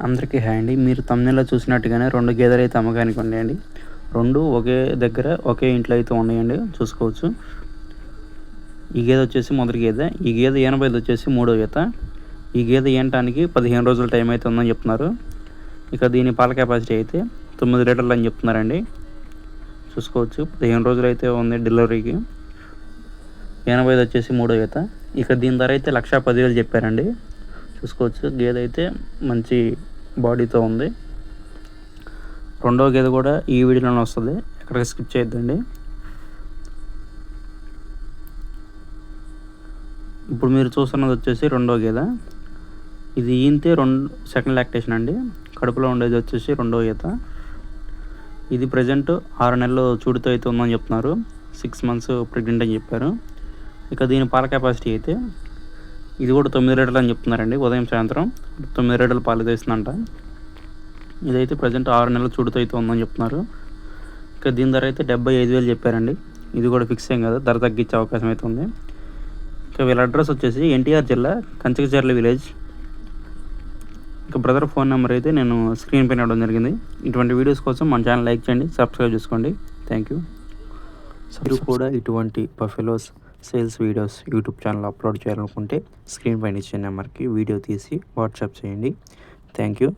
అందరికీ హాయ్ అండి. మీరు థంబ్‌నెయిల్‌లో చూసినట్టుగానే 2 గేదెలైతే అమ్మకానికి ఉన్నాయండి. 2 ఒకే దగ్గర ఒకే ఇంట్లో అయితే ఉన్నాయండి, చూసుకోవచ్చు. ఈ గేదె వచ్చేసి మొదటి గేదె. ఈ గేదె ఈనబోయేది వచ్చేసి మూడో ఈత. ఈ గేదె ఈనటానికి 15 రోజుల టైం అయితే ఉందని చెప్తున్నారు. ఇక దీని పాల కెపాసిటీ అయితే 9 లీటర్లు అని చెప్తున్నారండి. చూసుకోవచ్చు, 15 రోజులు అయితే ఉంది డెలివరీకి. ఈనబోయేది వచ్చేసి మూడో ఈత. ఇక దీని ధర అయితే 1,10,000 చెప్పారండి. చూసుకోవచ్చు, గేదె అయితే మంచి బాడీతో ఉంది. రెండో గేదె కూడా ఈ వీడియోలోనే వస్తుంది, ఎక్కడికి స్కిప్ చేయొద్దండి. ఇప్పుడు మీరు చూస్తున్నది వచ్చేసి రెండో గేదె. ఇది ఈంతే సెకండ్ లాక్టేషన్ అండి. కడుపులో ఉండేది వచ్చేసి రెండో ఈత. ఇది ప్రజెంట్ 6 నెలలు చూడుతో అయితే ఉందని చెప్తున్నారు. 6 మంత్స్ ప్రెగ్నెంట్ అని చెప్పారు. ఇక దీని పాల కెపాసిటీ అయితే ఇది కూడా 9 లీటర్లు అని చెప్తున్నారండి. ఉదయం సాయంత్రం 9 లీటర్లు పాలు తీస్తుందంట. ఇదైతే ప్రజెంట్ 6 నెలలు చూడుతో అయితే ఉందని చెప్తున్నారు. ఇక దీని ధర అయితే 75,000 చెప్పారండి. ఇది కూడా ఫిక్స్ ఏం కదా, ధర తగ్గించే అవకాశం అయితే ఉంది. ఇక వీళ్ళ అడ్రస్ వచ్చేసి ఎన్టీఆర్ జిల్లా కంచకచర్ల విలేజ్. ఇక బ్రదర్ ఫోన్ నెంబర్ అయితే నేను స్క్రీన్ పైన ఇవ్వడం జరిగింది. ఇటువంటి వీడియోస్ కోసం మన ఛానల్ లైక్ చేయండి, సబ్స్క్రైబ్ చేసుకోండి. Thank you. మీరు కూడా ఇటువంటి buffaloes sales videos YouTube channel upload చేయాలనుకుంటే స్క్రీన్ పైన ఇచ్చే నెంబర్కి వీడియో తీసి వాట్సాప్ చేయండి. Thank you.